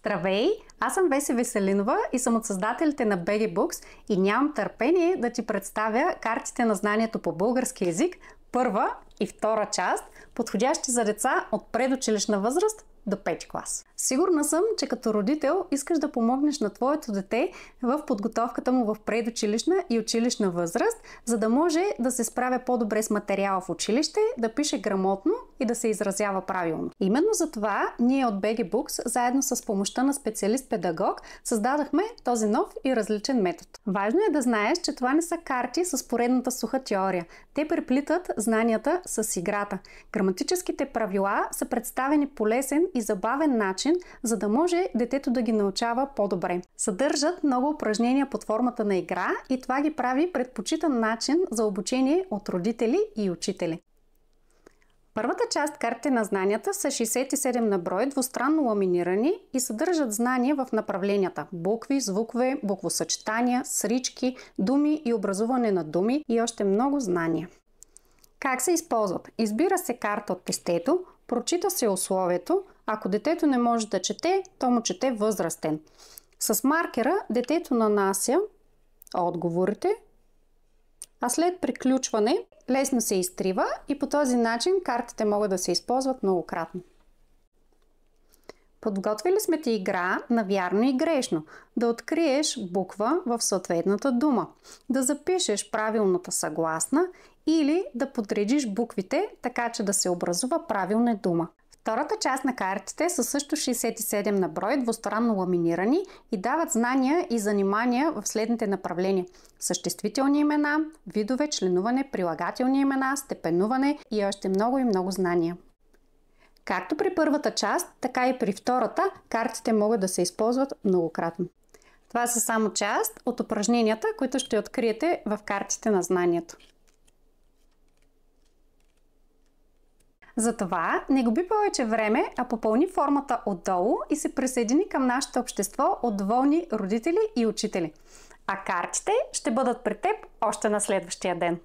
Здравей! Аз съм Веси Веселинова и съм от създателите на BG Books и нямам търпение да ти представя картите на знанието по български език, първа и втора част, подходящи за деца от предучилищна възраст до 5 клас. Сигурна съм, че като родител искаш да помогнеш на твоето дете в подготовката му в предучилищна и училищна възраст, за да може да се справя по-добре с материала в училище, да пише грамотно и да се изразява правилно. Именно за това ние от BG Books, заедно с помощта на специалист-педагог, създадахме този нов и различен метод. Важно е да знаеш, че това не са карти с поредната суха теория. Те преплитат знанията с играта. Граматическите правила са представени по лесен и забавен начин, за да може детето да ги научава по-добре. Съдържат много упражнения под формата на игра и това ги прави предпочитан начин за обучение от родители и учители. Първата част картите на знанията са 67 на брой, двустранно ламинирани и съдържат знания в направленията букви, звукове, буквосъчетания, срички, думи и образуване на думи и още много знания. Как се използват? Избира се карта от пестето, прочита се условието. Ако детето не може да чете, то му чете възрастен. С маркера детето нанася отговорите, а след приключване лесно се изтрива и по този начин картите могат да се използват многократно. Подготвили сме ти игра на вярно и грешно. Да откриеш буква в съответната дума, да запишеш правилната съгласна или да подредиш буквите, така че да се образува правилна дума. Втората част на картите са също 67 на брой, двустранно ламинирани и дават знания и занимания в следните направления: съществителни имена, видове, членуване, прилагателни имена, степенуване и още много и много знания. Както при първата част, така и при втората, картите могат да се използват многократно. Това са само част от упражненията, които ще откриете в картите на знанието. Затова не губи повече време, а попълни формата отдолу и се присъедини към нашето общество от доволни родители и учители. А картите ще бъдат при теб още на следващия ден.